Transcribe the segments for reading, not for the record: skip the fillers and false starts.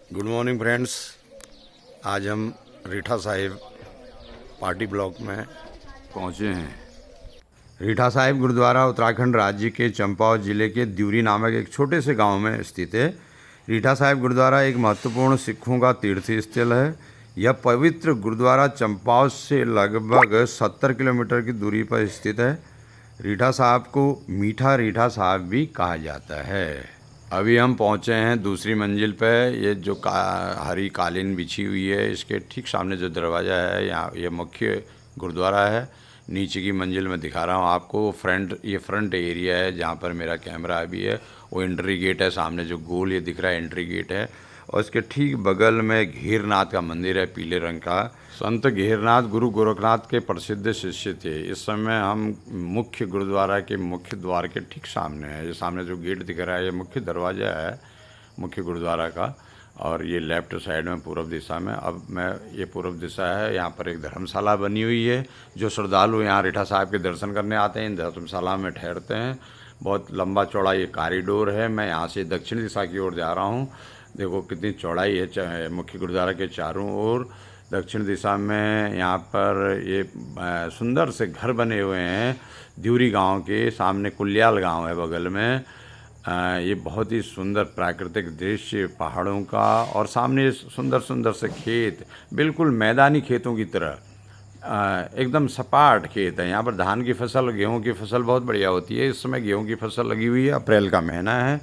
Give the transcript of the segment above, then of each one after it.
Good morning friends. आज हम Reetha Sahib party block में पहुंचे हैं। रीठा साहिब गुरुद्वारा उत्तराखंड राज्य के चंपावत जिले के द्यूरी नामक एक छोटे से गांव में स्थित है। रीठा साहिब गुरुद्वारा एक महत्वपूर्ण सिखों का तीर्थ स्थल है। यह पवित्र गुरुद्वारा चंपावत से लगभग 70 किलोमीटर की दूरी पर स्थित है। रीठा साहब को मीठा रीठा साहब भी कहा जाता है। अभी हम पहुंचे हैं दूसरी मंजिल पे। ये जो हरी कालीन बिछी हुई है, इसके ठीक सामने जो दरवाज़ा है, यहाँ ये मुख्य गुरुद्वारा है। नीचे की मंजिल में दिखा रहा हूँ आपको। ये फ्रंट एरिया है जहाँ पर मेरा कैमरा अभी है। वो एंट्री गेट है, सामने जो गोल ये दिख रहा है एंट्री गेट है। और इसके ठीक बगल में घेरनाथ का मंदिर है पीले रंग का। संत घेरनाथ गुरु गोरखनाथ के प्रसिद्ध शिष्य थे। इस समय हम मुख्य गुरुद्वारा के मुख्य द्वार के ठीक सामने है। ये सामने जो गेट दिख रहा है ये मुख्य दरवाज़ा है मुख्य गुरुद्वारा का। और ये लेफ्ट साइड में पूर्व दिशा में, अब मैं ये पूर्व दिशा है, यहाँ पर एक धर्मशाला बनी हुई है। जो श्रद्धालु यहाँ रीठा साहब के दर्शन करने आते हैं इन धर्मशाला में ठहरते हैं। बहुत लंबा चौड़ा ये कॉरिडोर है। मैं यहाँ से दक्षिण दिशा की ओर जा रहा हूँ। देखो कितनी चौड़ाई है मुख्य गुरुद्वारा के चारों ओर। दक्षिण दिशा में यहाँ पर ये सुंदर से घर बने हुए हैं। द्यूरी गांव के सामने कुलियाल गांव है बगल में। ये बहुत ही सुंदर प्राकृतिक दृश्य पहाड़ों का, और सामने सुंदर सुंदर से खेत, बिल्कुल मैदानी खेतों की तरह। एकदम सपाट खेत है। यहाँ पर धान की फसल, गेहूं की फसल बहुत बढ़िया होती है। इस समय गेहूं की फसल लगी हुई है, अप्रैल का महीना है।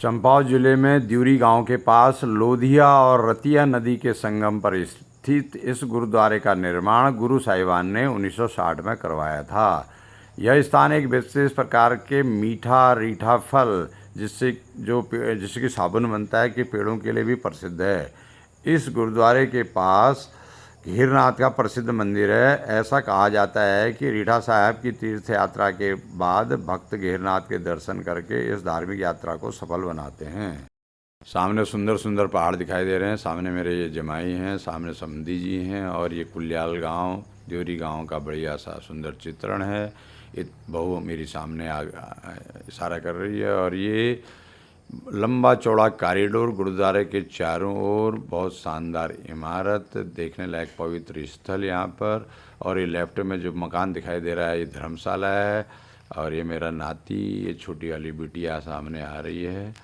चंपावत जिले में द्यूरी गांव के पास लोधिया और रतिया नदी के संगम पर स्थित इस गुरुद्वारे का निर्माण गुरु साहिबान ने 1960 में करवाया था। यह स्थान एक विशेष प्रकार के मीठा रीठा फल जिससे कि साबुन बनता है, कि पेड़ों के लिए भी प्रसिद्ध है। इस गुरुद्वारे के पास घेरनाथ का प्रसिद्ध मंदिर है। ऐसा कहा जाता है कि रीठा साहब की तीर्थ यात्रा के बाद भक्त घेरनाथ के दर्शन करके इस धार्मिक यात्रा को सफल बनाते हैं। सामने सुंदर सुंदर पहाड़ दिखाई दे रहे हैं। सामने मेरे ये जमाई हैं, सामने समधी जी हैं, और ये कुलियाल गांव, द्यूरी गांव का बढ़िया सा सुंदर चित्रण है। ये बहू मेरी सामने इशारा कर रही है। और ये लंबा चौड़ा कॉरिडोर, गुरुद्वारे के चारों ओर बहुत शानदार इमारत, देखने लायक पवित्र स्थल यहाँ पर। और ये लेफ्ट में जो मकान दिखाई दे रहा है ये धर्मशाला है। और ये मेरा नाती, ये छोटी वाली बिटिया सामने आ रही है।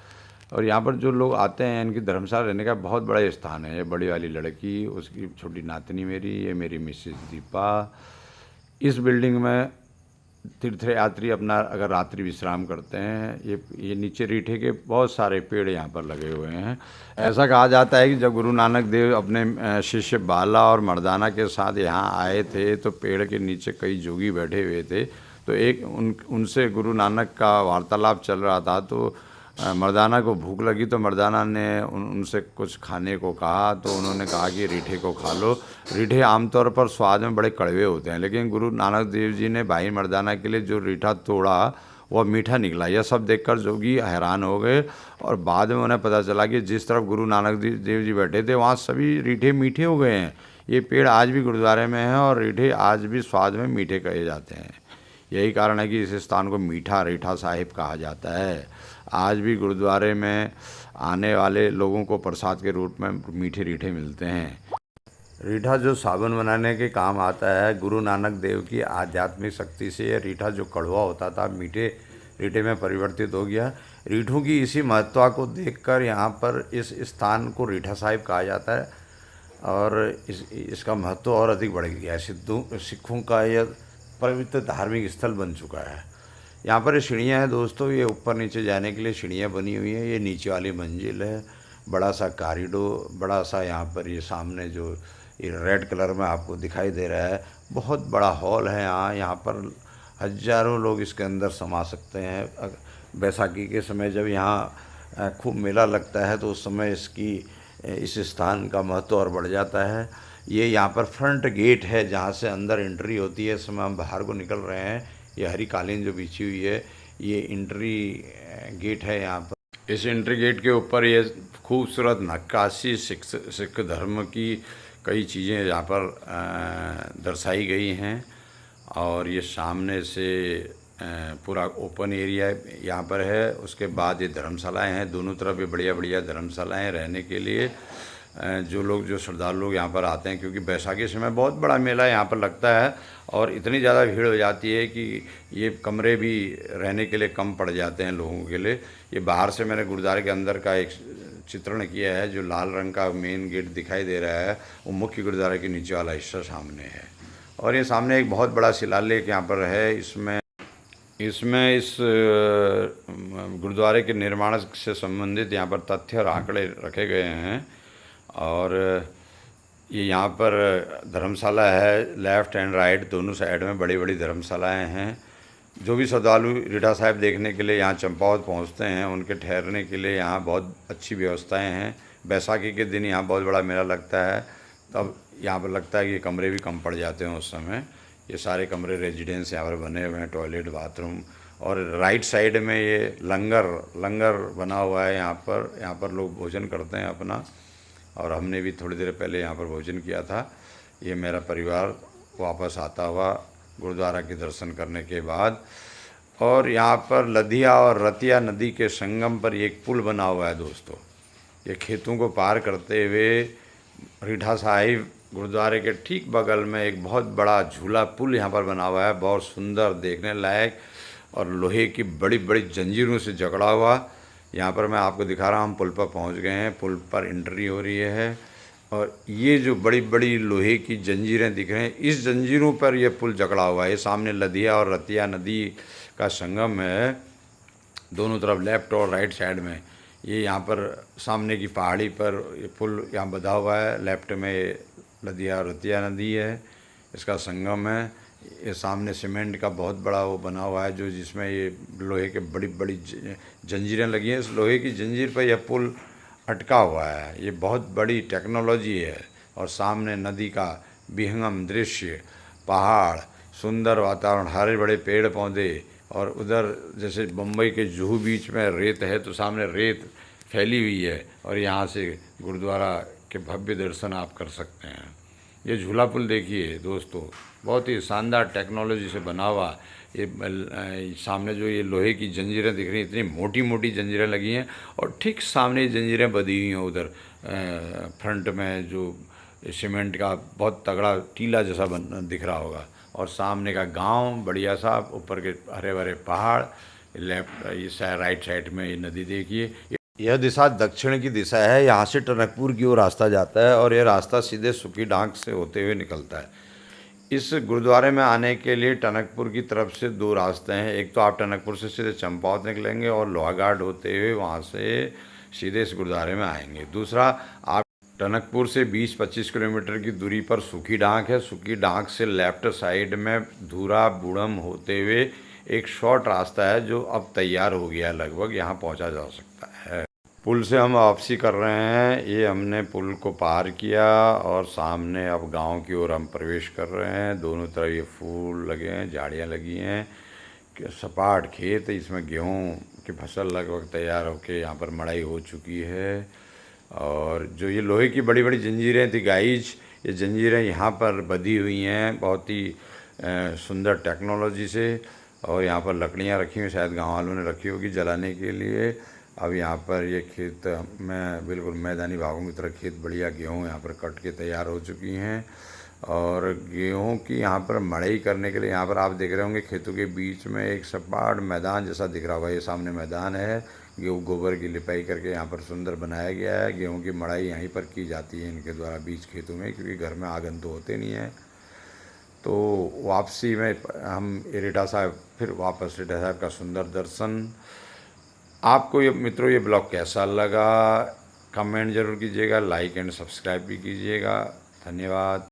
और यहाँ पर जो लोग आते हैं इनकी धर्मशाला रहने का बहुत बड़ा स्थान है। ये बड़ी वाली लड़की, उसकी छोटी नातनी मेरी, ये मेरी मिसेस दीपा। इस बिल्डिंग में तीर्थयात्री अपना अगर रात्रि विश्राम करते हैं। ये नीचे रीठे के बहुत सारे पेड़ यहाँ पर लगे हुए हैं। ऐसा कहा जाता है कि जब गुरु नानक देव अपने शिष्य बाला और मर्दाना के साथ यहाँ आए थे तो पेड़ के नीचे कई जोगी बैठे हुए थे। तो उनसे गुरु नानक का वार्तालाप चल रहा था। तो मर्दाना को भूख लगी तो मर्दाना ने उनसे कुछ खाने को कहा। तो उन्होंने कहा कि रीठे को खा लो। रीठे आमतौर पर स्वाद में बड़े कड़वे होते हैं, लेकिन गुरु नानक देव जी ने भाई मर्दाना के लिए जो रीठा तोड़ा वह मीठा निकला। यह सब देखकर जोगी हैरान हो गए, और बाद में उन्हें पता चला कि जिस तरफ गुरु नानक देव जी बैठे थे वहाँ सभी रीठे मीठे हो गए हैं। ये पेड़ आज भी गुरुद्वारे में हैं, और रीठे आज भी स्वाद में मीठे कहे जाते हैं। यही कारण है कि इस स्थान को मीठा रीठा साहिब कहा जाता है। आज भी गुरुद्वारे में आने वाले लोगों को प्रसाद के रूप में मीठे रीठे मिलते हैं। रीठा जो साबुन बनाने के काम आता है, गुरु नानक देव की आध्यात्मिक शक्ति से यह रीठा जो कड़वा होता था मीठे रीठे में परिवर्तित हो गया। रीठों की इसी महत्ता को देखकर यहाँ पर इस स्थान को रीठा साहिब कहा जाता है, और इसका महत्व और अधिक बढ़ गया है। सिखों का यह पवित्र धार्मिक स्थल बन चुका है। यहाँ पर सीढ़ियाँ हैं दोस्तों, ये ऊपर नीचे जाने के लिए सीढ़ियाँ बनी हुई हैं। ये नीचे वाली मंजिल है। बड़ा सा कॉरिडोर, बड़ा सा यहाँ पर ये सामने जो ये रेड कलर में आपको दिखाई दे रहा है, बहुत बड़ा हॉल है। यहाँ पर हजारों लोग इसके अंदर समा सकते हैं। बैसाखी के समय जब यहाँ खूब मेला लगता है तो उस समय इस स्थान का महत्व और बढ़ जाता है। ये यहाँ पर फ्रंट गेट है जहाँ से अंदर एंट्री होती है। इस समय हम बाहर को निकल रहे हैं। ये हरी कालीन जो बिछी हुई है ये एंट्री गेट है यहाँ पर। इस एंट्री गेट के ऊपर ये खूबसूरत नक्काशी सिख धर्म की कई चीज़ें यहाँ पर दर्शाई गई हैं। और ये सामने से पूरा ओपन एरिया यहाँ पर है। उसके बाद ये धर्मशालाएँ हैं, दोनों तरफ ये बढ़िया बढ़िया धर्मशालाएँ रहने के लिए। जो श्रद्धालु लोग यहाँ पर आते हैं, क्योंकि बैसाखी के समय बहुत बड़ा मेला यहाँ पर लगता है और इतनी ज़्यादा भीड़ हो जाती है कि ये कमरे भी रहने के लिए कम पड़ जाते हैं लोगों के लिए। ये बाहर से मैंने गुरुद्वारे के अंदर का एक चित्रण किया है। जो लाल रंग का मेन गेट दिखाई दे रहा है वो मुख्य गुरुद्वारे के नीचे वाला हिस्सा सामने है। और ये सामने एक बहुत बड़ा शिलालेख यहाँ पर है। इसमें इस गुरुद्वारे के निर्माण से संबंधित यहाँ पर तथ्य और आंकड़े रखे गए हैं। और ये यहाँ पर धर्मशाला है, लेफ़्ट एंड राइट दोनों साइड में बड़ी बड़ी धर्मशालाएँ हैं। जो भी श्रद्धालु रीठा साहिब देखने के लिए यहाँ चंपावत पहुँचते हैं, उनके ठहरने के लिए यहाँ बहुत अच्छी व्यवस्थाएँ हैं। बैसाखी के दिन यहाँ बहुत बड़ा मेला लगता है, तब यहाँ पर लगता है कि कमरे भी कम पड़ जाते हैं उस समय। ये सारे कमरे रेजिडेंस यहाँ पर बने हुए हैं, टॉयलेट, बाथरूम। और राइट साइड में ये लंगर बना हुआ है। यहाँ पर लोग भोजन करते हैं अपना, और हमने भी थोड़ी देर पहले यहाँ पर भोजन किया था। ये मेरा परिवार वापस आता हुआ गुरुद्वारा के दर्शन करने के बाद। और यहाँ पर लधिया और रतिया नदी के संगम पर एक पुल बना हुआ है दोस्तों। ये खेतों को पार करते हुए रीठा साहिब गुरुद्वारे के ठीक बगल में एक बहुत बड़ा झूला पुल यहाँ पर बना हुआ है, बहुत सुंदर, देखने लायक, और लोहे की बड़ी बड़ी जंजीरों से जकड़ा हुआ। यहाँ पर मैं आपको दिखा रहा हूँ, हम पुल पर पहुँच गए हैं। पुल पर एंट्री हो रही है और ये जो बड़ी बड़ी लोहे की जंजीरें दिख रहे हैं, इस जंजीरों पर यह पुल जकड़ा हुआ है। ये सामने लधिया और रतिया नदी का संगम है, दोनों तरफ लेफ़्ट और राइट साइड में। ये यहाँ पर सामने की पहाड़ी पर ये पुल यहाँ बंधा हुआ है। लेफ़्ट में लधिया और रतिया नदी है, इसका संगम है। ये सामने सीमेंट का बहुत बड़ा वो बना हुआ है, जो जिसमें ये लोहे के बड़ी बड़ी जंजीरें लगी हैं। इस लोहे की जंजीर पर यह पुल अटका हुआ है। ये बहुत बड़ी टेक्नोलॉजी है। और सामने नदी का विहंगम दृश्य, पहाड़, सुंदर वातावरण, हरे बड़े पेड़ पौधे, और उधर जैसे बम्बई के जुहू बीच में रेत है तो सामने रेत फैली हुई है, और यहाँ से गुरुद्वारा के भव्य दर्शन आप कर सकते हैं। ये झूला पुल देखिए दोस्तों, बहुत ही शानदार टेक्नोलॉजी से बना हुआ। ये सामने जो ये लोहे की जंजीरें दिख रही हैं, इतनी मोटी मोटी जंजीरें लगी हैं, और ठीक सामने जंजीरें बंधी हुई हैं। उधर फ्रंट में जो सीमेंट का बहुत तगड़ा टीला जैसा दिख रहा होगा, और सामने का गांव बढ़िया सा, ऊपर के हरे भरे पहाड़, लेफ्ट ये राइट साइड में ये नदी देखिए। यह दिशा दक्षिण की दिशा है। यहाँ से टनकपुर की ओर रास्ता जाता है, और यह रास्ता सीधे सुखी डांग से होते हुए निकलता है। इस गुरुद्वारे में आने के लिए टनकपुर की तरफ से दो रास्ते हैं। एक तो आप टनकपुर से सीधे चंपावत निकलेंगे और लोहाघाट होते हुए वहाँ से सीधे इस गुरुद्वारे में आएंगे। दूसरा, आप टनकपुर से 20-25 किलोमीटर की दूरी पर सुखी डांग है। सुखी डांग से लेफ्ट साइड में धूरा बूढ़म होते हुए एक शॉर्ट रास्ता है, जो अब तैयार हो गया है लगभग, यहाँ पहुँचा जा सकता है। पुल से हम वापसी कर रहे हैं। ये हमने पुल को पार किया और सामने अब गांव की ओर हम प्रवेश कर रहे हैं। दोनों तरफ ये फूल लगे हैं, झाड़ियाँ लगी हैं, सपाट खेत है। इसमें गेहूं की फसल लगभग तैयार होकर यहाँ पर मड़ाई हो चुकी है। और जो ये लोहे की बड़ी बड़ी जंजीरें थी गाइज, ये जंजीरें यहाँ पर बंधी हुई हैं बहुत ही सुंदर टेक्नोलॉजी से। और यहाँ पर लकड़ियाँ रखी हुई, शायद गाँव वालों ने रखी होगी जलाने के लिए। अब यहाँ पर ये खेत में बिल्कुल मैदानी भागों की तरह खेत, बढ़िया गेहूँ यहाँ पर कट के तैयार हो चुकी हैं। और गेहूँ की यहाँ पर मड़ाई करने के लिए यहाँ पर आप देख रहे होंगे खेतों के बीच में एक सपाट मैदान जैसा दिख रहा होगा। ये सामने मैदान है, गेहूँ गोबर की लिपाई करके यहाँ पर सुंदर बनाया गया है। गेहूँ की मड़ाई यहीं पर की जाती है इनके द्वारा बीच खेतों में, क्योंकि घर में आंगन तो होते नहीं है। तो वापसी में हम रीठा साहिब फिर वापस रीठा साहिब का सुंदर दर्शन। आपको ये मित्रों ये ब्लॉग कैसा लगा कमेंट ज़रूर कीजिएगा, लाइक एंड सब्सक्राइब भी कीजिएगा। धन्यवाद।